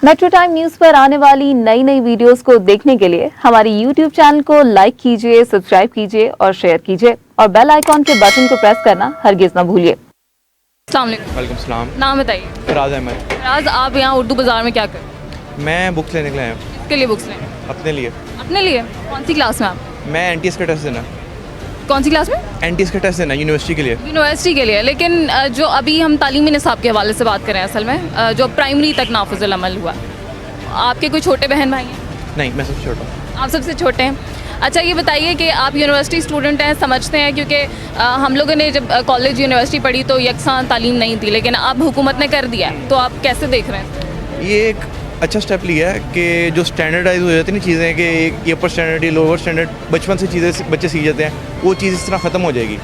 Metro time news पर आने वाली नई नई वीडियोस को देखने के लिए हमारी यूट्यूब चैनल को लाइक कीजिए, सब्सक्राइब कीजिए और शेयर कीजिए और बेल आइकॉन के बटन को प्रेस करना हरगिज न भूलिए। अस्सलाम वालेकुम। वालेकुम सलाम। नाम बताइए। फराज अहमद। फराज, आप यहाँ उर्दू बाजार में क्या कर रहे हैं? मैं बुक्स लेने के लिए आया हूँ। किसके लिए बुक्स लें? अपने लिए। अपने लिए? कौन सी क्लास में आप? मैं एनटीएस का टेस्ट देना। कौन सी क्लास में? एनटीएस का टेस्ट देना यूनिवर्सिटी के लिए। यूनिवर्सिटी के लिए। लेकिन जो अभी हम तालीमी निसाब के हवाले से बात करें, असल में जो प्राइमरी तक नाफिजुल अमल हुआ, आपके कोई छोटे बहन भाई हैं? नहीं, मैं सबसे छोटा हूँ। आप सबसे छोटे हैं। अच्छा, ये बताइए कि आप यूनिवर्सिटी स्टूडेंट हैं, समझते हैं, क्योंकि हम लोगों ने जब कॉलेज यूनिवर्सिटी पढ़ी तो यकसां तालीम नहीं थी, लेकिन अब हुकूमत ने कर दिया है, तो आप कैसे देख रहे हैं? ये एक अच्छा स्टेप लिया है कि जो स्टैंडर्डाइज हो जाती है ना चीज़ें, कि ये अपर स्टैंडर्ड या लोअर स्टैंडर्ड बचपन से चीज़ें बच्चे सीख जाते हैं, वो चीज़ इस तरह ख़त्म हो जाएगी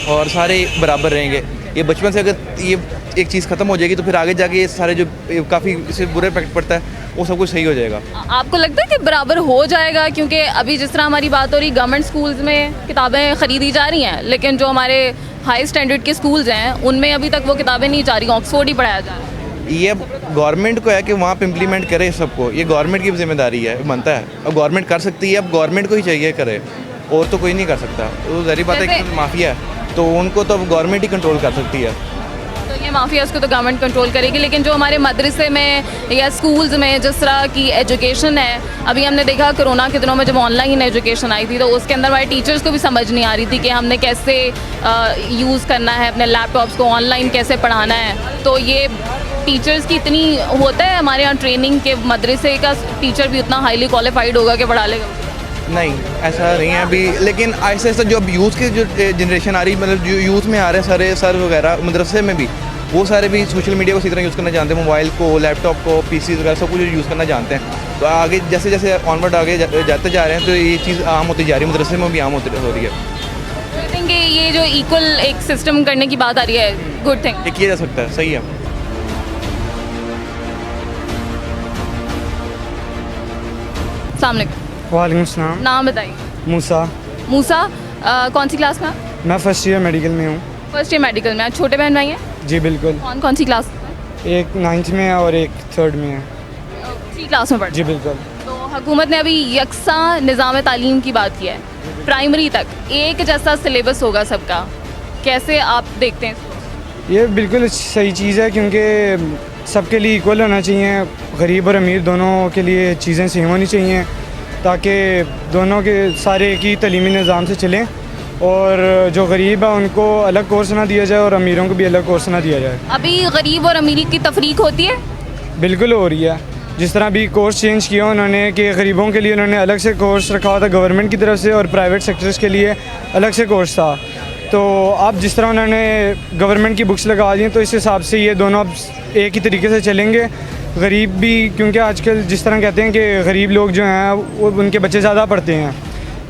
और सारे बराबर रहेंगे। ये बचपन से अगर ये एक चीज़ ख़त्म हो जाएगी तो फिर आगे जाके ये सारे जो काफ़ी इससे बुरा इफेक्ट पड़ता है वो सब कुछ सही हो जाएगा। आपको लगता है कि बराबर हो जाएगा? क्योंकि अभी जिस तरह हमारी बात हो रही, गवर्नमेंट स्कूल्स में किताबें ख़रीदी जा रही हैं, लेकिन जो हमारे हाई स्टैंडर्ड के स्कूल्स हैं उनमें अभी तक वो किताबें नहीं जा रही, ऑक्सफोर्ड ही पढ़ाया जा रहा है। ये अब गवर्नमेंट को है कि वहाँ पे इम्प्लीमेंट करे सबको, ये गवर्नमेंट की जिम्मेदारी है, बनता है। अब गवर्नमेंट कर सकती है, अब गवर्नमेंट को ही चाहिए करे, और तो कोई नहीं कर सकता। तो ज़ाहिर बात है कि माफिया है तो उनको तो अब गवर्नमेंट ही कंट्रोल कर सकती है। तो ये माफिया उसको तो गवर्नमेंट कंट्रोल करेगी, लेकिन जो हमारे मदरसे में या स्कूल्स में जिस तरह की एजुकेशन है, अभी हमने देखा कोरोना के दिनों में जब ऑनलाइन एजुकेशन आई थी तो उसके अंदर हमारे टीचर्स को भी समझ नहीं आ रही थी कि हमने कैसे यूज़ करना है अपने लैपटॉप्स को, ऑनलाइन कैसे पढ़ाना है। तो ये टीचर्स की इतनी होता है हमारे यहाँ ट्रेनिंग के, मदरसे का टीचर भी उतना हाईली क्वालिफाइड होगा कि पढ़ा लेगा? नहीं, ऐसा नहीं है अभी, लेकिन ऐसे ऐसा जो अब यूथ की जो जनरेशन आ रही, मतलब जो यूथ में आ रहे हैं सारे सर वगैरह मदरसे में भी, वो सारे भी सोशल मीडिया को इसी तरह यूज़ करना जानते हैं, मोबाइल को, लैपटॉप को, पीसी वगैरह सब कुछ यूज़ करना जानते हैं। तो आगे जैसे जैसे ऑनवर्ड आगे जाते जा रहे हैं तो ये चीज़ आम होती जा रही है, मदरसे में भी आम हो रही है। आई थिंक ये जो इक्वल एक सिस्टम करने की बात आ रही है, गुड थिंग। ये किया जा सकता है, सही है। अस्सलाम वालेकुम। वालेकुम सलाम। नाम बताइए। मूसा। मूसा, कौन सी क्लास में आप? मैं फर्स्ट ईयर मेडिकल में हूँ। फर्स्ट ईयर मेडिकल में। छोटे बहन भाई हैं? जी बिल्कुल। कौन कौन सी क्लास? एक 9th में है और एक 3rd में है। 3 क्लास में पढ़ते? जी बिल्कुल। तो हुकूमत ने अभी यकसा निज़ाम तालीम की बात की है, प्राइमरी तक एक जैसा सिलेबस होगा सबका, कैसे आप देखते हैं इसको? ये बिल्कुल सही चीज़ है क्योंकि सबके लिए इक्वल होना चाहिए, गरीब और अमीर दोनों के लिए चीज़ें सेम होनी चाहिए ताकि दोनों के सारे एक ही तलीमी निज़ाम से चलें और जो गरीब है उनको अलग कोर्स ना दिया जाए और अमीरों को भी अलग कोर्स ना दिया जाए। अभी गरीब और अमीरी की तफरीक होती है? बिल्कुल हो रही है। जिस तरह अभी कोर्स चेंज किया उन्होंने कि गरीबों के लिए उन्होंने अलग से कोर्स रखा हुआ था गवर्नमेंट की तरफ से और प्राइवेट सेक्टर्स के लिए अलग से कोर्स था। तो अब जिस तरह उन्होंने गवर्नमेंट की बुक्स लगा दी तो इस हिसाब से ये दोनों अब एक ही तरीके से चलेंगे। गरीब भी, क्योंकि आजकल जिस तरह कहते हैं कि गरीब लोग जो हैं वो उनके बच्चे ज़्यादा पढ़ते हैं,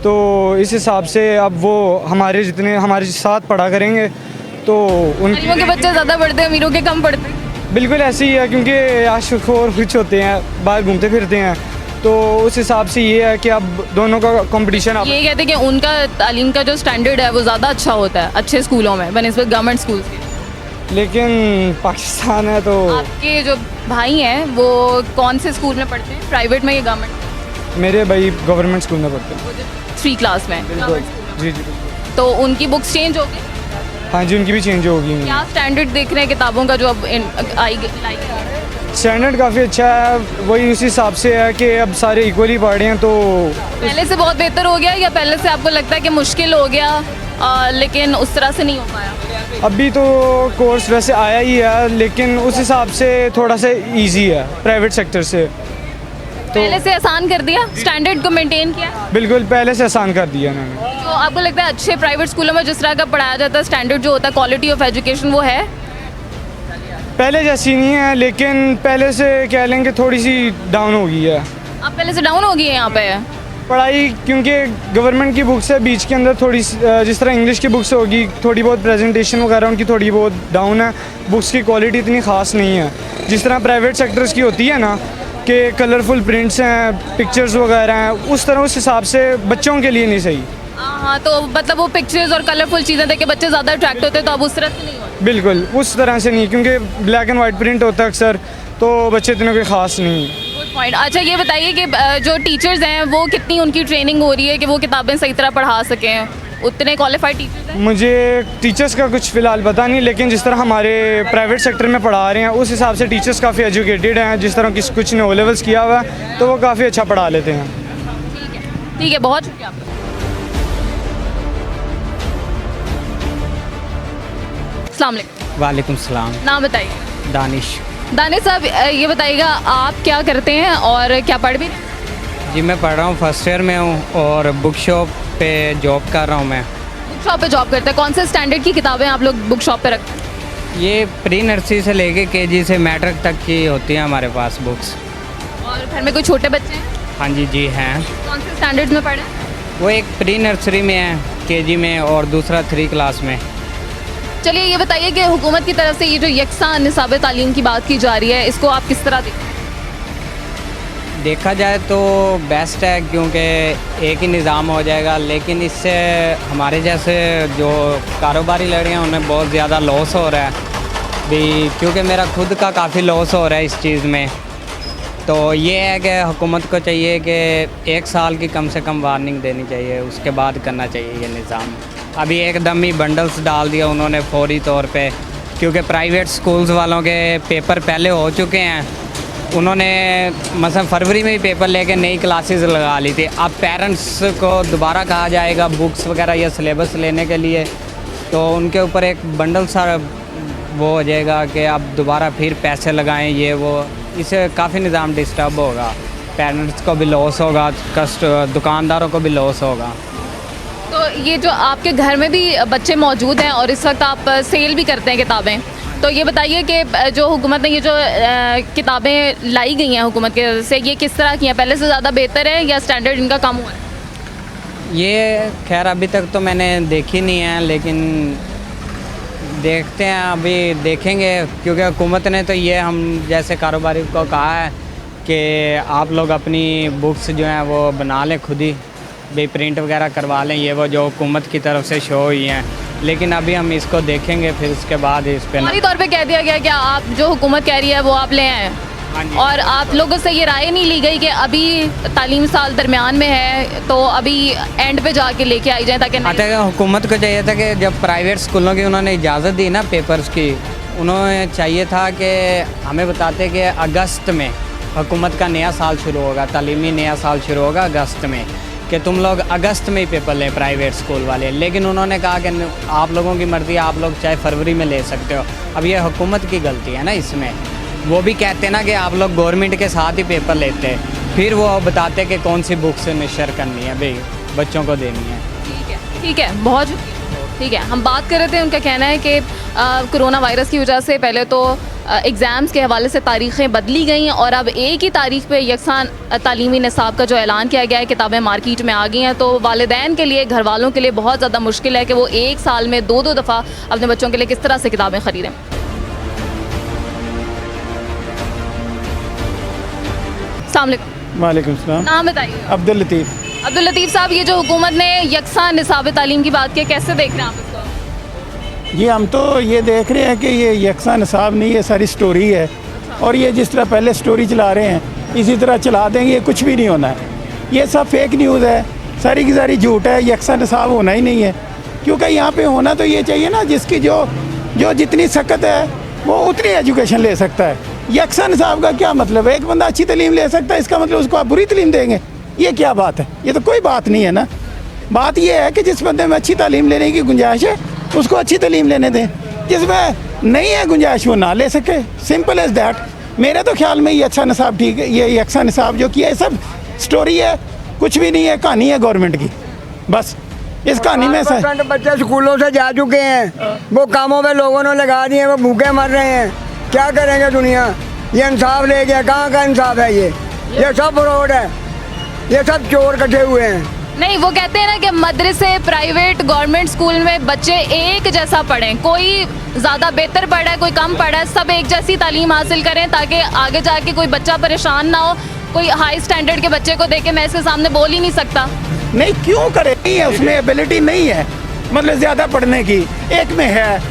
तो इस हिसाब से अब वो हमारे साथ पढ़ा करेंगे तो गरीबों के बच्चे ज़्यादा पढ़ते हैं, अमीरों के कम पढ़ते हैं। बिल्कुल ऐसे ही है क्योंकि आशिक़ोर कुछ होते हैं, बाहर घूमते फिरते हैं, तो उस हिसाब से ये है कि अब दोनों का कंपटीशन। ये कहते हैं कि उनका तालीम का जो स्टैंडर्ड है वो ज़्यादा अच्छा होता है अच्छे स्कूलों में बनिस्बत गवर्नमेंट स्कूल के। लेकिन पाकिस्तान है तो। आपके जो भाई हैं वो कौन से स्कूल में पढ़ते हैं, प्राइवेट में या गवर्नमेंट? मेरे भाई गवर्नमेंट स्कूल में पढ़ते हैं। 3 क्लास में? बिल्कुल। जी जी बिल्कुल। तो उनकी बुक्स चेंज हो गई? हाँ जी, उनकी भी चेंज होगी। क्या स्टैंडर्ड देख रहे हैं किताबों का जो अब आई? स्टैंडर्ड काफ़ी अच्छा है, वही उसी हिसाब से है कि अब सारे इक्वली पढ़ रहे हैं तो। पहले से बहुत बेहतर हो गया या पहले से आपको लगता है कि मुश्किल हो गया लेकिन उस तरह से नहीं हो पाया? अभी तो कोर्स वैसे आया ही है लेकिन उस हिसाब से थोड़ा सा इजी है प्राइवेट सेक्टर से। तो पहले से आसान कर दिया, स्टैंडर्ड को मेंटेन किया? बिल्कुल, पहले से आसान कर दिया उन्होंने। तो आपको लगता है अच्छे प्राइवेट स्कूलों में जिस तरह का पढ़ाया जाता है, स्टैंडर्ड जो होता है, क्वालिटी ऑफ एजुकेशन वो है? पहले जैसी नहीं है लेकिन पहले से कह लेंगे थोड़ी सी डाउन हो गई है। अब पहले से डाउन हो गई है यहाँ पे पढ़ाई, क्योंकि गवर्नमेंट की बुक्स है, बीच के अंदर थोड़ी जिस तरह इंग्लिश की बुक्स होगी थोड़ी बहुत प्रेजेंटेशन वगैरह उनकी थोड़ी बहुत डाउन है, बुक्स की क्वालिटी इतनी ख़ास नहीं है। जिस तरह प्राइवेट सेक्टर्स की होती है ना कि कलरफुल प्रिंट्स हैं, पिक्चर्स वगैरह हैं, उस तरह उस हिसाब से बच्चों के लिए नहीं सही। हाँ, तो मतलब वो पिक्चर्स और कलरफुल चीज़ें देख के बच्चे ज़्यादा अट्रैक्ट होते हैं, तो अब उस तरह से नहीं होते? बिल्कुल उस तरह से नहीं, क्योंकि ब्लैक एंड वाइट प्रिंट होता है अक्सर, तो बच्चे इतने कोई ख़ास नहीं हैं। Good point. अच्छा ये बताइए कि जो टीचर्स हैं वो कितनी उनकी ट्रेनिंग हो रही है कि वो किताबें सही तरह पढ़ा सकें, उतने क्वालिफाइड टीचर्स हैं? मुझे टीचर्स का कुछ फ़िलहाल पता नहीं, लेकिन जिस तरह हमारे प्राइवेट सेक्टर में पढ़ा रहे हैं उस हिसाब से टीचर्स काफ़ी एजुकेटेड हैं। जिस तरह कुछ ने ओ लेवल्स किया हुआ है तो वो काफ़ी अच्छा पढ़ा लेते हैं। ठीक है, बहुत शुक्रिया आपका। अस्सलाम वालेकुम। वालेकुम सलाम। नाम बताइए। दानिश। दानिश साहब ये बताइएगा आप क्या करते हैं और क्या पढ़ भी रहे हैं? जी मैं पढ़ रहा हूँ, फर्स्ट ईयर में हूँ और बुक शॉप पे जॉब कर रहा हूँ मैं। बुक शॉप पे जॉब करते हैं। कौन से स्टैंडर्ड की किताबें आप लोग बुक शॉप पे रखते हैं? ये प्री नर्सरी से लेके केजी से मैट्रिक तक की होती है हमारे पास बुक्स। और घर में कोई छोटे बच्चे हैं? हाँ जी हैं। कौन से स्टैंडर्ड्स में पढ़े हैं? वो एक प्री नर्सरी में है, केजी में, और दूसरा 3 क्लास में। चलिए ये बताइए कि हुकूमत की तरफ से ये जो यकसा निसाब तालीम की बात की जा रही है इसको आप किस तरह देखते हैं? देखा जाए तो बेस्ट है, क्योंकि एक ही निज़ाम हो जाएगा, लेकिन इससे हमारे जैसे जो कारोबारी लड़के हैं उन्हें बहुत ज़्यादा लॉस हो रहा है भी, क्योंकि मेरा खुद का काफ़ी लॉस हो रहा है इस चीज़ में। तो ये है कि हुकूमत को चाहिए कि 1 साल की कम से कम वार्निंग देनी चाहिए, उसके बाद करना चाहिए ये निज़ाम। अभी एकदम ही बंडल्स डाल दिया उन्होंने फौरी तौर पे, क्योंकि प्राइवेट स्कूल्स वालों के पेपर पहले हो चुके हैं। उन्होंने मतलब फरवरी में ही पेपर लेके नई क्लासेस लगा ली थी। अब पेरेंट्स को दोबारा कहा जाएगा बुक्स वगैरह या सिलेबस लेने के लिए, तो उनके ऊपर एक बंडल सा वो हो जाएगा कि आप दोबारा फिर पैसे लगाएं, ये वो। इससे काफ़ी निज़ाम डिस्टर्ब होगा, पेरेंट्स को भी लॉस होगा, दुकानदारों को भी लॉस होगा। तो ये जो आपके घर में भी बच्चे मौजूद हैं और इस वक्त आप सेल भी करते हैं किताबें, तो ये बताइए कि जो हुकूमत ने ये जो किताबें लाई गई हैं हुकूमत के से, ये किस तरह की हैं? पहले से ज़्यादा बेहतर है या स्टैंडर्ड इनका कम हुआ है? ये खैर अभी तक तो मैंने देखी नहीं है, लेकिन देखते हैं, अभी देखेंगे, क्योंकि हुकूमत ने तो ये हम जैसे कारोबारी को कहा है कि आप लोग अपनी बुक्स जो हैं वो बना लें खुद ही, भी प्रिंट वगैरह करवा लें, ये वो जो हुकूमत की तरफ से शो हुई हैं। लेकिन अभी हम इसको देखेंगे, फिर उसके बाद इस पर फौरी तौर पे कह दिया गया कि आप जो हुकूमत कह रही है वो आप ले आएँ। हाँ जी। और आप लोगों से ये राय नहीं ली गई कि अभी तालीम साल दरमियान में है तो अभी एंड पे जाके लेके आई जाए, ताकि आता है हुकूमत को चाहिए था कि जब प्राइवेट स्कूलों की उन्होंने इजाज़त दी ना पेपर्स की, उन्होंने चाहिए था कि हमें बताते कि अगस्त में हुकूमत का नया साल शुरू होगा, तालीमी नया साल शुरू होगा अगस्त में, कि तुम लोग अगस्त में ही पेपर लें प्राइवेट स्कूल वाले। लेकिन उन्होंने कहा कि आप लोगों की मर्ज़ी, आप लोग चाहे फरवरी में ले सकते हो। अब ये हुकूमत की गलती है ना इसमें। वो भी कहते हैं ना कि आप लोग गवर्नमेंट के साथ ही पेपर लेते हैं, फिर वो बताते कि कौन सी बुक से नशर करनी है भाई, बच्चों को देनी है। ठीक है, बहुत ठीक है। हम बात कर रहे थे, उनका कहना है कि कोरोना वायरस की वजह से पहले तो एग्ज़ाम्स के हवाले से तारीखें बदली गई और अब एक ही तारीख पे यकसान तालीमी निसाब का जो ऐलान किया गया है, किताबें मार्केट में आ गई हैं, तो वालिदैन के लिए, घर वालों के लिए बहुत ज़्यादा मुश्किल है कि वो एक साल में 2-2 दफ़ा अपने बच्चों के लिए किस तरह से किताबें ख़रीदें। वालेकुम सलाम। नाम बताइए। अब्दुल लतीफ़। अब्दुल लतीफ़ साहब, ये जो हुकूमत ने यकसा निसाब तालीम की बात की, कैसे देख रहे हैं आप इसको? जी हम तो ये देख रहे हैं कि ये यकसा निसाब नहीं, ये सारी स्टोरी है, और ये जिस तरह पहले स्टोरी चला रहे हैं इसी तरह चला देंगे, ये कुछ भी नहीं होना है। ये सब फेक न्यूज़ है, सारी की सारी झूठ है, यकसा निसाब होना ही नहीं है। क्योंकि यहाँ पे होना तो ये चाहिए ना, जिसकी जो जितनी सकत है वो उतनी एजुकेशन ले सकता है। यकसा निसाब का क्या मतलब है? एक बंदा अच्छी तालीम ले सकता है, इसका मतलब उसको आप बुरी तालीम देंगे? ये क्या बात है? ये तो कोई बात नहीं है ना। बात ये है कि जिस बंदे में अच्छी तालीम लेने की गुंजाइश है उसको अच्छी तालीम लेने दें, जिसमें नहीं है गुंजाइश वो ना ले सके, सिंपल एज दैट। मेरे तो ख्याल में ये अच्छा निसाब ठीक है, ये यकसा निसाब जो किया है सब स्टोरी है, कुछ भी नहीं है, कहानी है गवर्नमेंट की। बस इस कहानी में से बच्चे स्कूलों से जा चुके हैं, वो कामों पे लोगों ने लगा दिए, वो भूखे मर रहे हैं। क्या करेंगे दुनिया? ये इंसाफ ले गया, कहाँ का इंसाफ है? ये सब फ्रॉड है, ये सब चोर कटे हुए हैं। नहीं, वो कहते हैं ना कि मदरसे, प्राइवेट, गवर्नमेंट स्कूल में बच्चे एक जैसा पढ़ें, कोई ज़्यादा बेहतर पढ़ा है, कोई कम पढ़ा है, सब एक जैसी तालीम हासिल करें ताकि आगे जाके कोई बच्चा परेशान ना हो। कोई हाई स्टैंडर्ड के बच्चे को देख के मैं इसके सामने बोल ही नहीं सकता। नहीं, क्यों करे? नहीं है, उसमें एबिलिटी नहीं है, मतलब ज़्यादा पढ़ने की। एक में है,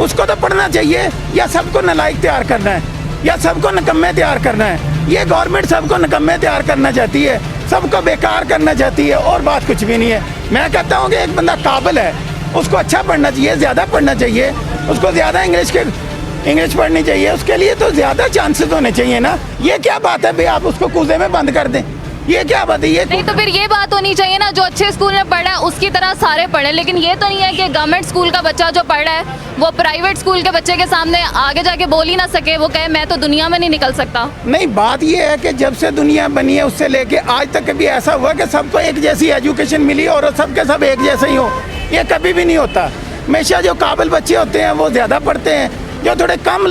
उसको तो पढ़ना चाहिए, या सबको नालायक तैयार करना है? या सबको निकम्मे तैयार करना है? ये गवर्नमेंट सबको निकम्मे तैयार करना चाहती है, सबको बेकार करना चाहती है, और बात कुछ भी नहीं है। मैं कहता हूँ कि एक बंदा काबिल है, उसको अच्छा पढ़ना चाहिए, ज़्यादा पढ़ना चाहिए, उसको ज़्यादा इंग्लिश पढ़नी चाहिए, उसके लिए तो ज़्यादा चांसेस होने चाहिए ना। ये क्या बात है भाई, आप उसको कूजे में बंद कर दें? ये क्या बात है? ये नहीं तो फिर ये बात होनी चाहिए ना, जो अच्छे स्कूल में पढ़ा है उसकी तरह सारे पढ़े, लेकिन ये तो नहीं है कि गवर्नमेंट स्कूल का बच्चा जो पढ़ रहा है वो प्राइवेट स्कूल के बच्चे के सामने आगे जाके बोल ही ना सके, वो कहे मैं तो दुनिया में नहीं निकल सकता। नहीं, बात ये है कि जब से दुनिया बनी है उससे लेके आज तक कभी ऐसा हुआ कि सबको एक जैसी एजुकेशन मिली और सबके सब एक जैसे ही हो? ये कभी भी नहीं होता। हमेशा जो काबिल बच्चे होते हैं वो ज़्यादा पढ़ते हैं, जो थोड़े कम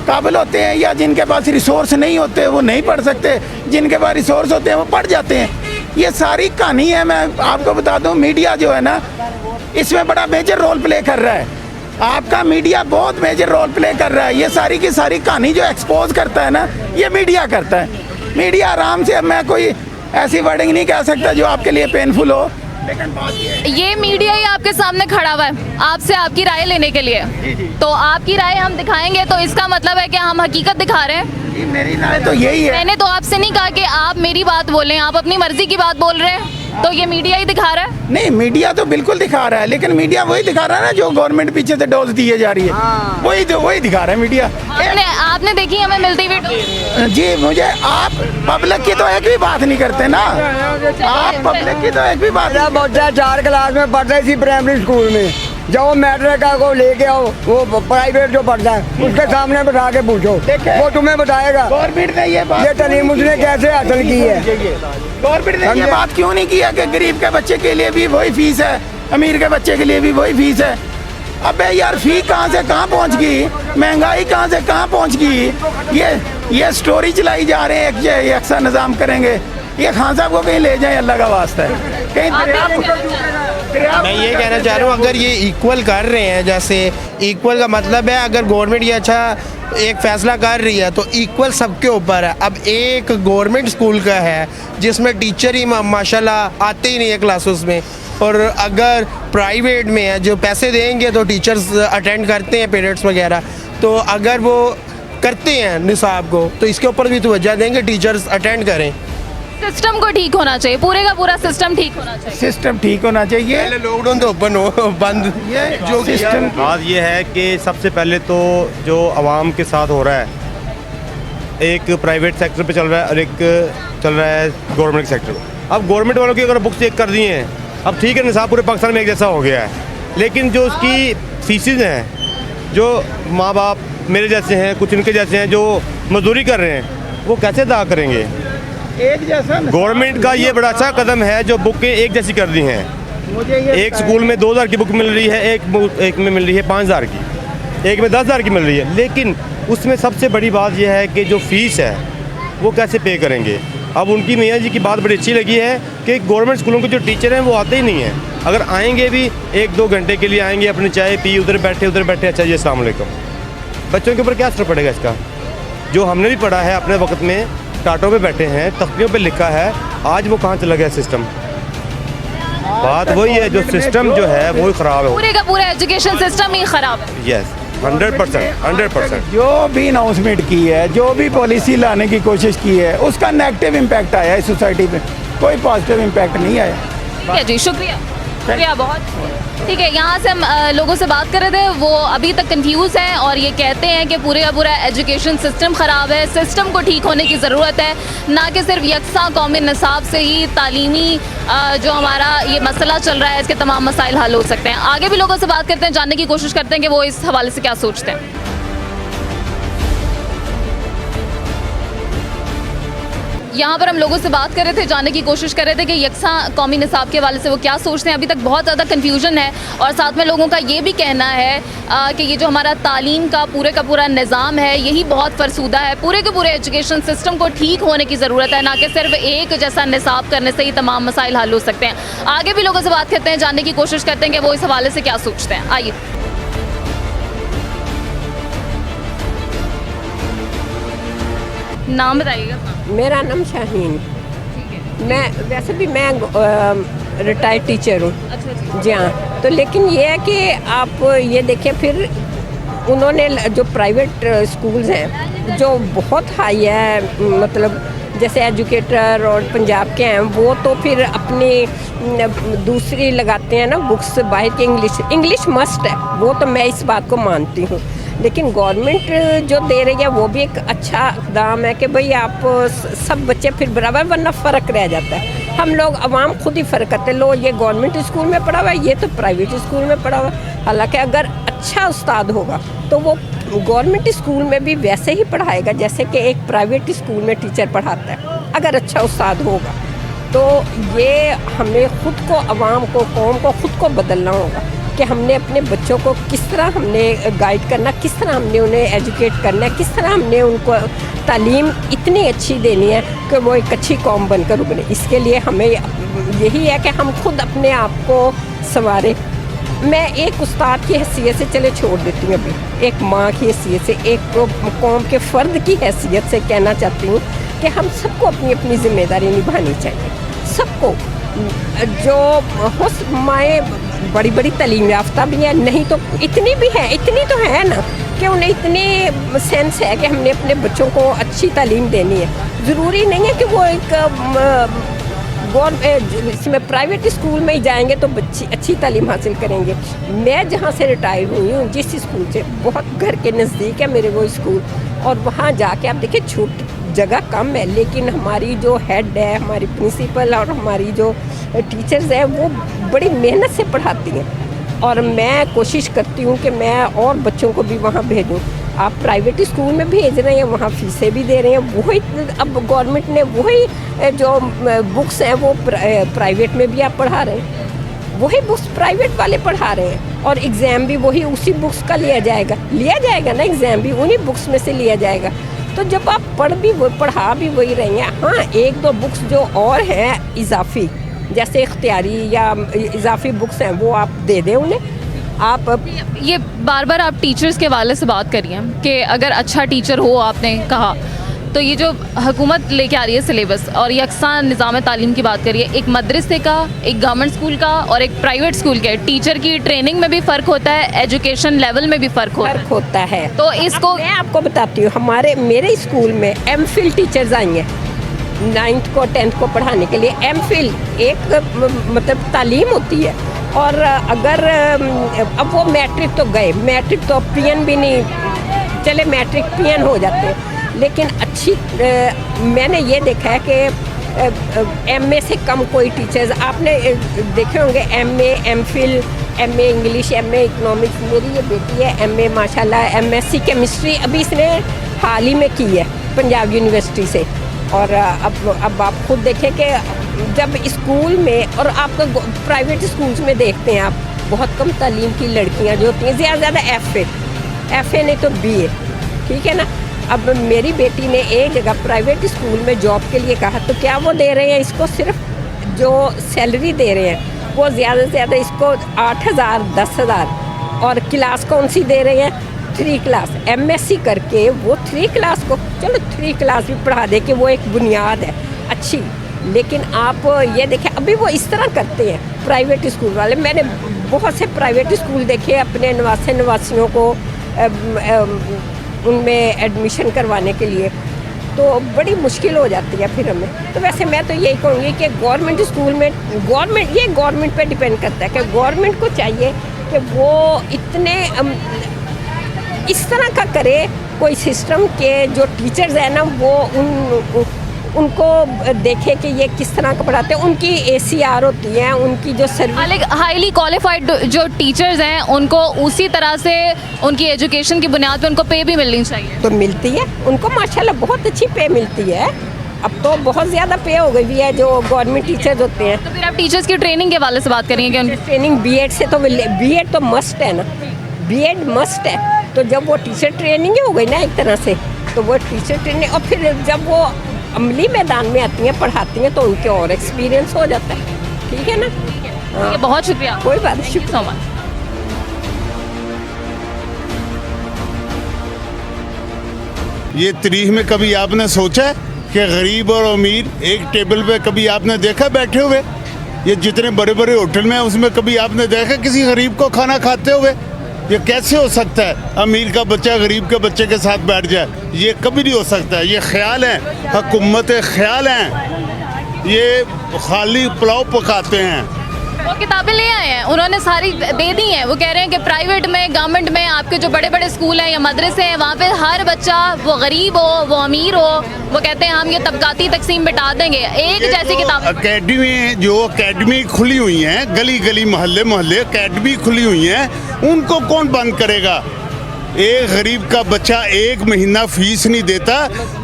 काबिल होते हैं या जिनके पास रिसोर्स नहीं होते वो नहीं पढ़ सकते, जिनके पास रिसोर्स होते हैं वो पढ़ जाते हैं। ये सारी कहानी है। मैं आपको बता दूं, मीडिया जो है ना इसमें बड़ा मेजर रोल प्ले कर रहा है। आपका मीडिया बहुत मेजर रोल प्ले कर रहा है। ये सारी की सारी कहानी जो एक्सपोज करता है ना, ये मीडिया करता है। मीडिया आराम से, मैं कोई ऐसी वर्डिंग नहीं कह सकता जो आपके लिए पेनफुल हो, लेकिन बात ये मीडिया ही आपके सामने खड़ा हुआ है आपसे आपकी राय लेने के लिए, तो आपकी राय हम दिखाएंगे, तो इसका मतलब है कि हम हकीकत दिखा रहे हैं। ये मेरी राय तो यही है। मैंने तो आपसे नहीं कहा कि आप मेरी बात बोलें, आप अपनी मर्जी की बात बोल रहे हैं, तो ये मीडिया ही दिखा रहा है। नहीं, मीडिया तो बिल्कुल दिखा रहा है, लेकिन मीडिया वही दिखा रहा है ना जो गवर्नमेंट पीछे से डोज दिए जा रही है, वही दिखा रहा है मीडिया। आपने देखी हमें मिलती हुई जी, मुझे आप पब्लिक की तो एक भी बात नहीं करते ना, आप पब्लिक की तो एक भी बात। मेरा बच्चा 4 क्लास में पढ़ता है इसी प्राइमरी स्कूल में, जब वो मैट्रिक का को लेके आओ, वो प्राइवेट जो पढ़ता है उसके सामने बैठा के पूछो, वो तुम्हें बताएगा गवर्नमेंट ने ये तालीम उसने कैसे हासिल की है। गवर्नमेंट ने ये बात क्यों नहीं किया कि गरीब के बच्चे के लिए भी वही फीस है, अमीर के बच्चे के लिए भी वही फीस है? अबे यार, फी कहाँ से कहाँ पहुँच गई, महंगाई कहाँ से कहाँ पहुँच गई। ये स्टोरी चलाई जा रहे हैं कि यकसा निज़ाम करेंगे। ये खान साहब को कहीं ले जाए, अल्लाह का वास्ता है, कहीं मैं ये कहना चाह रहा हूँ, अगर ये इक्वल कर रहे हैं, जैसे इक्वल का मतलब है अगर गवर्नमेंट ये अच्छा एक फ़ैसला कर रही है तो इक्वल सबके ऊपर है। अब एक गवर्नमेंट स्कूल का है जिसमें टीचर ही माशाल्लाह आते ही नहीं है क्लासेस में, और अगर प्राइवेट में है जो पैसे देंगे तो टीचर्स अटेंड करते हैं पेरेंट्स वगैरह, तो अगर वो करते हैं निसाब को तो इसके ऊपर भी तवज्जो देंगे, टीचर्स अटेंड करें। सिस्टम को ठीक होना चाहिए, पूरे का पूरा सिस्टम ठीक होना चाहिए। सिस्टम ठीक होना चाहिए। पहले लॉकडाउन तो ओपन हो बंद, ये जो सिस्टम बात ये है कि सबसे पहले तो जो आवाम के साथ हो रहा है, एक प्राइवेट सेक्टर पे चल रहा है और एक चल रहा है गवर्नमेंट सेक्टर। अब गवर्नमेंट वालों की अगर बुक्स चेक कर दिए हैं, अब ठीक है निसाब पूरे पाकिस्तान में एक जैसा हो गया है, लेकिन जो उसकी फीसिस हैं, जो माँ बाप मेरे जैसे हैं, कुछ इनके जैसे हैं जो मजदूरी कर रहे हैं, वो कैसे अदा करेंगे? एक जैसा गवर्नमेंट का ये बड़ा अच्छा कदम है जो बुकें एक जैसी कर दी हैं। मुझे ये एक स्कूल में 2000 की बुक मिल रही है, एक में मिल रही है 5000 की, एक में 10000 की मिल रही है, लेकिन उसमें सबसे बड़ी बात यह है कि जो फीस है वो कैसे पे करेंगे। अब उनकी मियाँ जी की बात बड़ी अच्छी लगी है कि गवर्नमेंट स्कूलों के जो टीचर हैं वो आते ही नहीं हैं, अगर आएंगे भी 1-2 घंटे के लिए आएंगे, अपनी चाय पी, उधर बैठे, अच्छा जी अस्सलाम वालेकुम। बच्चों के ऊपर क्या असर पड़ेगा इसका? जो हमने भी पढ़ा है अपने वक्त में, टाटों पे बैठे हैं, तख्तियों पे लिखा है, आज वो कहाँ चला गया सिस्टम? बात वही है, जो सिस्टम जो है वो ही ख़राब है, पूरे का पूरा एजुकेशन सिस्टम ही खराब है। यस 100%। जो भी अनाउंसमेंट की है, जो भी पॉलिसी लाने की कोशिश की है, उसका नेगेटिव इम्पैक्ट आया है सोसाइटी पे, कोई पॉजिटिव इम्पैक्ट नहीं आया। ठीक है जी, शुक्रिया बहुत। ठीक है, यहाँ से हम लोगों से बात कर रहे थे, वो अभी तक कंफ्यूज हैं और ये कहते हैं कि पूरे का पूरा एजुकेशन सिस्टम ख़राब है, सिस्टम को ठीक होने की ज़रूरत है, ना कि सिर्फ यकसा कौमी निसाब से ही तालीमी जो हमारा ये मसला चल रहा है इसके तमाम मसाइल हल हो सकते हैं। आगे भी लोगों से बात करते हैं, जानने की कोशिश करते हैं कि वो इस हवाले से क्या सोचते हैं। यहाँ पर हम लोगों से बात कर रहे थे, जानने की कोशिश कर रहे थे कि यकसा कौमी निसाब के हवाले से वो क्या सोचते हैं। अभी तक बहुत ज़्यादा कन्फ्यूजन है और साथ में लोगों का ये भी कहना है कि ये जो हमारा तालीम का पूरा निज़ाम है यही बहुत फरसूदा है, पूरे के पूरे एजुकेशन सिस्टम को ठीक होने की ज़रूरत है, ना कि सिर्फ एक जैसा निसाब करने से ही तमाम मसाइल हल हो सकते हैं। आगे भी लोगों से बात करते हैं, जानने की कोशिश करते हैं कि वो इस हवाले से क्या सोचते हैं। आइए, नाम बताइएगा। मेरा नाम शाहीन। मैं वैसे भी मैं रिटायर्ड टीचर हूँ। अच्छा। जी हाँ, तो लेकिन ये है कि आप ये देखें, फिर उन्होंने जो प्राइवेट स्कूल्स हैं जो बहुत हाई है, मतलब जैसे एजुकेटर और पंजाब के हैं, वो तो फिर अपनी दूसरी लगाते हैं ना बुक्स बाहर की। इंग्लिश मस्ट है, वो तो मैं इस बात को मानती हूँ। लेकिन गवर्नमेंट जो दे रही है वो भी एक अच्छा इक़दाम है कि भाई आप सब बच्चे फिर बराबर, वरना फ़र्क रह जाता है। हम लोग आवाम खुद ही फ़र्क करते हैं, लो ये गवर्नमेंट स्कूल में पढ़ा हुआ है, ये तो प्राइवेट स्कूल में पढ़ा हुआ है। हालांकि अगर अच्छा उस्ताद होगा तो वो गवर्नमेंट स्कूल में भी वैसे ही पढ़ाएगा जैसे कि एक प्राइवेट स्कूल में टीचर पढ़ाता है, अगर अच्छा उस्ताद होगा। तो ये हमें ख़ुद को, आवाम को, कौम को खुद को बदलना होगा कि हमने अपने बच्चों को किस तरह हमने गाइड करना, किस तरह हमने उन्हें एजुकेट करना है, किस तरह हमने उनको तालीम इतनी अच्छी देनी है कि वो एक अच्छी कौम बनकर उभरे। इसके लिए हमें यही है कि हम खुद अपने आप को संवारें। मैं एक उस्ताद की हैसियत से चले छोड़ देती हूँ, अभी एक माँ की हैसियत से, एक कौम के फ़र्द की हैसियत से कहना चाहती हूँ कि हम सबको अपनी अपनी ज़िम्मेदारी निभानी चाहिए। सबको, जो माएँ बड़ी बड़ी तालीम याफ्ता भी हैं, नहीं तो इतनी भी है, इतनी तो है ना कि उन्हें इतनी सेंस है कि हमने अपने बच्चों को अच्छी तालीम देनी है। ज़रूरी नहीं है कि वो एक इसमें प्राइवेट स्कूल में ही जाएंगे तो बच्ची अच्छी तालीम हासिल करेंगे। मैं जहाँ से रिटायर हुई हूँ, जिस स्कूल से, बहुत घर के नज़दीक है मेरे वो स्कूल, और वहाँ जाके आप देखिए छोटी जगह कम है, लेकिन हमारी जो हेड है, हमारी प्रिंसिपल और हमारी जो टीचर्स हैं वो बड़ी मेहनत से पढ़ाती हैं, और मैं कोशिश करती हूँ कि मैं और बच्चों को भी वहाँ भेजूँ। आप प्राइवेट स्कूल में भेज रहे हैं, वहाँ फीसें भी दे रहे हैं, वही अब गवर्नमेंट ने वही जो बुक्स हैं वो प्राइवेट में भी आप पढ़ा रहे हैं, वही बुक्स प्राइवेट वाले पढ़ा रहे हैं, और एग्ज़ाम भी वही उसी बुक्स का लिया जाएगा ना, एग्ज़ाम भी उन्हीं बुक्स में से लिया जाएगा। तो जब आप पढ़ा भी वही रहे हैं, हाँ एक दो बुक्स जो और हैं इजाफी, जैसे इख्तियारी या इजाफी बुक्स हैं, वो आप दे दें उन्हें। आप ये बार बार आप टीचर्स के वाले से बात करिए कि अगर अच्छा टीचर हो, आपने कहा, तो ये जो हुकूमत लेके आ रही है सिलेबस और यकसा निज़ाम तालीम की बात करिए, एक मदरसे का, एक गवर्नमेंट स्कूल का और एक प्राइवेट स्कूल के टीचर की ट्रेनिंग में भी फ़र्क होता है, एजुकेशन लेवल में भी फ़र्क होता है। तो इसको मैं आपको बताती हूँ, मेरे स्कूल में MPhil टीचर्स आई हैं 9th को 10th को पढ़ाने के लिए। MPhil एक मतलब तालीम होती है, और अगर अब वो मैट्रिक तो गए, मैट्रिक तो PN भी नहीं चले, मैट्रिक PN हो जाते हैं, लेकिन अच्छी मैंने ये देखा है कि MA से कम कोई टीचर्स आपने देखे होंगे, MA, MPhil, MA English, MA economics. मेरी ये बेटी है MA माशाल्लाह, MSc केमिस्ट्री अभी इसने हाल ही में की है पंजाब यूनिवर्सिटी से। और अब आप खुद देखें कि जब स्कूल में, और आप तो प्राइवेट स्कूल्स में देखते हैं आप, बहुत कम तालीम की लड़कियां जो होती हैं, ज़्यादा FA नहीं तो BA, ठीक है ना। अब मेरी बेटी ने एक जगह प्राइवेट स्कूल में जॉब के लिए कहा, तो क्या वो दे रहे हैं इसको, सिर्फ जो सैलरी दे रहे हैं वो ज़्यादा से ज़्यादा इसको 8,000 10,000, और क्लास कौन सी दे रहे हैं, 3 क्लास। MSc करके वो 3 क्लास को, चलो 3 क्लास भी पढ़ा दे कि वो एक बुनियाद है अच्छी, लेकिन आप ये देखें अभी वो इस तरह करते हैं प्राइवेट स्कूल वाले। मैंने बहुत से प्राइवेट स्कूल देखे अपने नवासियों को उनमें एडमिशन करवाने के लिए, तो बड़ी मुश्किल हो जाती है फिर हमें। तो वैसे मैं तो यही कहूँगी कि गवर्नमेंट स्कूल में, गवर्नमेंट पे डिपेंड करता है कि गवर्नमेंट को चाहिए कि वो इतने इस तरह का करे कोई सिस्टम के जो टीचर्स हैं ना, वो उनको देखे कि ये किस तरह का पढ़ाते हैं, उनकी ACR होती है, उनकी जो सर्विस, हाईली क्वालिफाइड जो टीचर्स हैं उनको उसी तरह से उनकी एजुकेशन की बुनियाद पे उनको पे भी मिलनी चाहिए। तो मिलती है उनको माशाल्लाह, बहुत अच्छी पे मिलती है। अब तो बहुत ज़्यादा पे हो गई है जो गवर्नमेंट टीचर्स होते हैं। तो फिर आप टीचर्स की ट्रेनिंग के वाले से बात करेंगे कि उनकी ट्रेनिंग B.Ed से, तो B.Ed तो मस्ट है ना, B.Ed मस्ट है। तो जब वो टीचर ट्रेनिंग हो गई ना एक तरह से, तो वो टीचर ट्रेनिंग, और फिर जब वो अमली मैदान में आती हैं, पढ़ाती हैं, तो उनके और एक्सपीरियंस हो जाता है, ठीक है ना। हाँ। बहुत शुक्रिया, कोई बात नहीं, शुक्रिया सो मच। ये तारीख में कभी आपने सोचा है कि गरीब और अमीर एक टेबल पे कभी आपने देखा बैठे हुए? ये जितने बड़े बड़े होटल में उसमें कभी आपने देखा किसी गरीब को खाना खाते हुए? ये कैसे हो सकता है अमीर का बच्चा गरीब के बच्चे के साथ बैठ जाए? ये कभी नहीं हो सकता। ये ख्याल है, हुकूमत ख्याल हैं, ये खाली पुलाव पकाते हैं। वो किताबें ले आए हैं, उन्होंने सारी दे दी हैं। वो कह रहे हैं कि प्राइवेट में, गवर्नमेंट में आपके जो बड़े बड़े स्कूल हैं या मदरसे हैं, वहाँ पे हर बच्चा, वो गरीब हो वो अमीर हो, वो कहते हैं हम ये तबकाती तकसीम बिठा देंगे। एक जैसी किताबें, अकेडमी जो अकेडमी खुली हुई हैं, गली गली मोहल्ले मोहल्ले अकेडमी खुली हुई हैं, उनको कौन बंद करेगा? एक गरीब का बच्चा एक महीना फीस नहीं देता,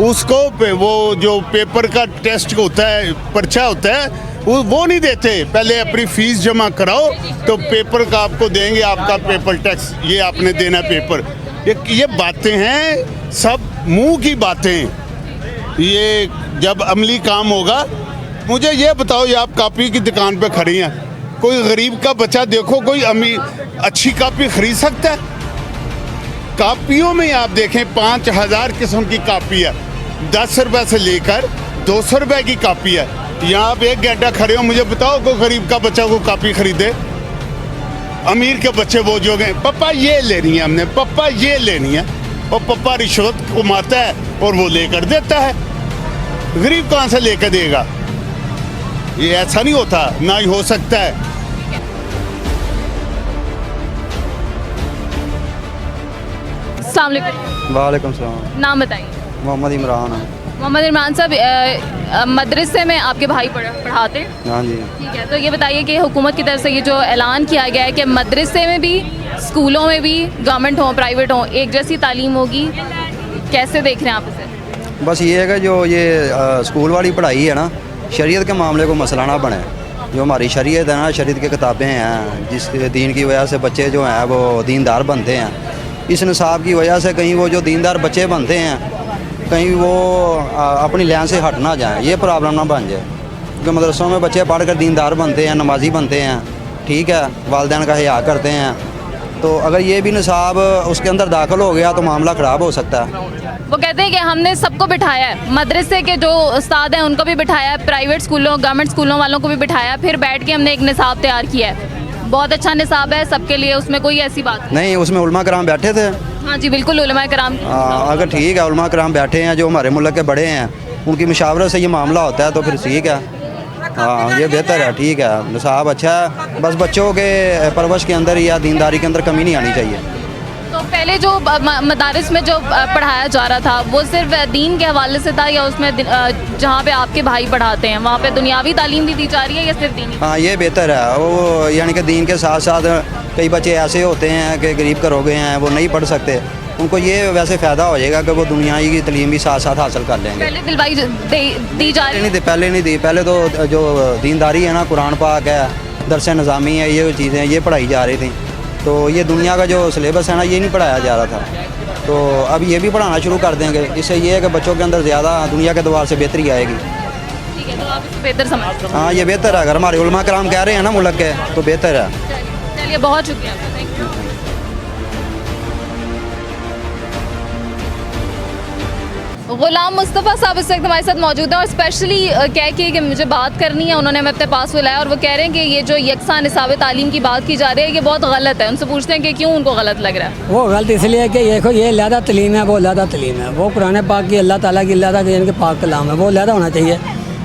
उसको वो जो पेपर का टेस्ट होता है, पर्चा होता है, वो नहीं देते। पहले अपनी फीस जमा कराओ तो पेपर का आपको देंगे, आपका पेपर टैक्स ये आपने देना पेपर। ये बातें हैं, सब मुंह की बातें। ये जब अमली काम होगा, मुझे ये बताओ, ये आप कापी की दुकान पे खड़ी हैं, कोई गरीब का बच्चा देखो कोई अमीर अच्छी कापी खरीद सकता है? कापियों में आप देखें 5000 किस्म की कापी है, 10 रुपये से लेकर 200 रुपये की कापी है। यहाँ आप 1 घंटा खड़े हो, मुझे बताओ कोई गरीब का बच्चा को कापी खरीदे? अमीर के बच्चे वो जो गए, पापा ये लेनी है हमने, पापा ये लेनी है, और पापा रिश्वत कमाता है और वो लेकर देता है। गरीब कहाँ से लेकर देगा? ये ऐसा नहीं होता, ना ही हो सकता है। अस्सलाम वालेकुम। वालेकुम सलाम। नाम बताइए। मोहम्मद इमरान। मोहम्मद इमरान साहब, मदरसे में आपके भाई पढ़ाते हैं? हाँ जी। ठीक है, तो ये बताइए कि हुकूमत की तरफ से ये जो ऐलान किया गया है कि मदरसे में भी, स्कूलों में भी, गवर्नमेंट हो प्राइवेट हो, एक जैसी तालीम होगी, कैसे देख रहे हैं आप इसे? बस ये है कि जो ये स्कूल वाली पढ़ाई है ना, शरीयत के मामले को मसला ना बने। जो हमारी शरीयत है ना, शरीयत की किताबें हैं, जिस दीन की वजह से बच्चे जो हैं वो दीनदार बनते हैं, इस निसाब की वजह से कहीं वो जो दीनदार बच्चे बनते हैं, कहीं वो अपनी लाइन से हट ना जाए, ये प्रॉब्लम ना बन जाए। क्योंकि मदरसों में बच्चे पढ़ कर दीनदार बनते हैं, नमाजी बनते हैं, ठीक है, वालिदैन का हया करते हैं। तो अगर ये भी निसाब उसके अंदर दाखिल हो गया तो मामला ख़राब हो सकता है। वो कहते हैं कि हमने सबको बिठाया है, मदरसे के जो उस्ताद हैं उनको भी बिठाया है, प्राइवेट स्कूलों, गवर्नमेंट स्कूलों वालों को भी बिठाया, फिर बैठ के हमने एक निसाब तैयार किया है। बहुत अच्छा निसाब है सबके लिए, उसमें कोई ऐसी बात नहीं। उसमें उलमा कराम बैठे थे। हाँ जी बिल्कुल, उलमा कराम। अगर ठीक है, उलमा कराम बैठे हैं जो हमारे मुल्क के बड़े हैं, उनकी मुशावरत से ये मामला होता है तो फिर ठीक है। हाँ, ये बेहतर है, ठीक है, निसाब अच्छा है। बस बच्चों के परवरिश के अंदर या दीनदारी के अंदर कमी नहीं आनी चाहिए। तो पहले जो मदारिस में जो पढ़ाया जा रहा था वो सिर्फ दीन के हवाले से था, या उसमें जहाँ पे आपके भाई पढ़ाते हैं वहाँ पे दुनियावी तालीम भी दी जा रही है या सिर्फ दीनी? हाँ, ये बेहतर है। वो यानी कि दीन के साथ साथ कई बच्चे ऐसे होते हैं कि गरीब घरों के हैं, वो नहीं पढ़ सकते, उनको ये वैसे फ़ायदा हो जाएगा कि वो दुनियाई की तालीम भी साथ साथ हासिल कर लेंगे। पहले दिलवाई दी जा रही नहीं, पहले नहीं दी। पहले तो जो दीनदारी है ना, कुरान पाक है, दरस निज़ामी है, ये चीज़ें ये पढ़ाई जा रही थी। तो ये दुनिया का जो सिलेबस है ना, ये नहीं पढ़ाया जा रहा था। तो अब ये भी पढ़ाना शुरू कर देंगे। इससे ये है कि बच्चों के अंदर ज़्यादा दुनिया के दुआर से बेहतरी आएगी। ठीक है, तो आप इसको बेहतर समझते हैं? हाँ, ये बेहतर है। अगर हमारे उलमा कराम कह रहे हैं ना मुल्क के, तो बेहतर है। चलिए, बहुत शुक्रिया, थैंक यू। गुलाम मुस्तफ़ा साहब इस वक्त हमारे साथ मौजूद हैं और स्पेशली कह के कि मुझे बात करनी है, उन्होंने हमें अपने पास बुलाया और वो कह रहे हैं कि ये जो यकसा निसाब तालीम की बात की जा रही है ये बहुत गलत है। उनसे पूछते हैं कि क्यों उनको गलत लग रहा है। वो गलत इसलिए है कि देखो, ये लहदा तलीम है, वो लहदा तलीम है, वो कुरान पाक की, अल्लाह ताला की लहदा के पाक कलाम है, वो लहदा होना चाहिए।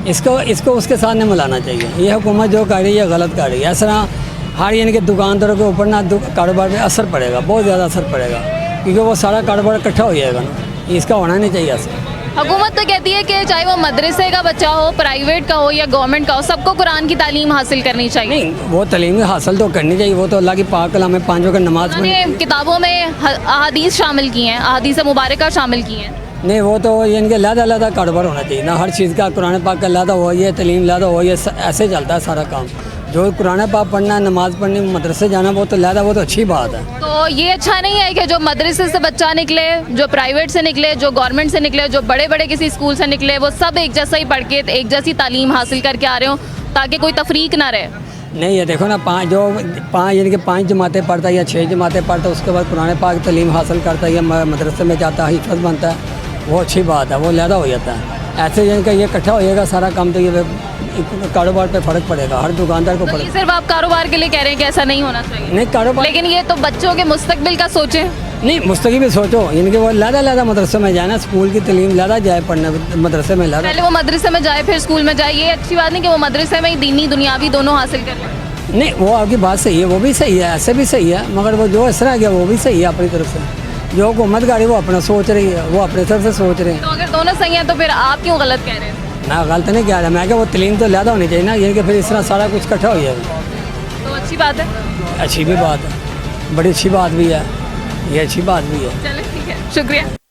इसको उसके साथ नहीं मिलाना चाहिए। ये हुकूमत जो कर रही है गलत कर रही है। इस तरह हर यानी कि दुकानदारों के ऊपर ना कारोबार पर असर पड़ेगा, बहुत ज़्यादा असर पड़ेगा, क्योंकि वो सारा कारोबार इकट्ठा हो जाएगा ना, इसका होना नहीं चाहिए असर। हुकूमत तो कहती है कि चाहे वो मदरसे का बच्चा हो, प्राइवेट का हो या गवर्नमेंट का हो, सबको कुरान की तालीम हासिल करनी चाहिए। नहीं, वो तालीम हासिल तो करनी चाहिए, वो तो अल्लाह की पाक कलाम में 5 वक्त नमाज किताबों में अहादीस शामिल की हैं, अहादीस मुबारका शामिल की हैं। नहीं, वो तो यानी कि लहदा कारोबार होना चाहिए ना, हर चीज़ का कुरान पाक का लहदा हो, ये तालीम लहदा हो, ये ऐसे चलता है सारा काम। जो कुरान पाक पढ़ना, नमाज पढ़नी, मदरसे जाना, वो तो लहदा, वो तो अच्छी बात है। तो ये अच्छा नहीं है कि जो मदरसे से बच्चा निकले, जो प्राइवेट से निकले, जो गवर्नमेंट से निकले, जो बड़े बड़े किसी स्कूल से निकले, वो सब एक जैसा ही पढ़ के एक जैसी तालीम हासिल करके आ रहे हो ताकि कोई तफरीक ना रहे? नहीं, ये देखो ना, पाँच यानी कि 5 जमातें पढ़ता है या 6 जमातें पढ़ता है, उसके बाद कुरान पाक तालीम हासिल करता है या मदरसे में जाता है, हिफ़्ज़ बनता है, वो अच्छी बात है, वो लहदा हो जाता है। ऐसे यानी कि ये इकट्ठा हो जाएगा सारा काम, तो ये कारोबार पे फ़र्क पड़ेगा, हर दुकानदार को तो ये पड़ेगा। सिर्फ आप कारोबार के लिए कह रहे हैं कि ऐसा नहीं होना चाहिए, नहीं कारोबार लेकिन ये तो बच्चों के मुस्तकबिल का सोचें। नहीं मुस्तकी भी सोचो, इनके वो लादा मदरसे में जाए ना, स्कूल की तलीम लादा जाए पढ़ने मदरसे में लादा। पहले वो मदरसे में जाए फिर स्कूल में जाए, ये अच्छी बात नहीं कि वो मदरसे में ही दीनी दुनियावी दोनों हासिल कर ले। नहीं वो आपकी बात सही है, वो भी सही है, ऐसे भी सही है, मगर वो जो इस तरह गया वो भी सही है अपनी तरफ से। जो हुकूमत गाड़ी वो अपना सोच रही है, वो अपने तरफ से सोच रहे हैं। तो अगर दोनों सही हैं तो फिर आप क्यों गलत कह रहे हैं? ना गलत नहीं कह रहा मैं, क्या वो तलीम तो ज़्यादा होनी चाहिए ना, ये कि फिर इस तरह सारा कुछ इकट्ठा हो जाएगा। तो अच्छी बात है, अच्छी भी बात है, बड़ी अच्छी बात भी है, ये अच्छी बात भी है। चलिए ठीक है, शुक्रिया।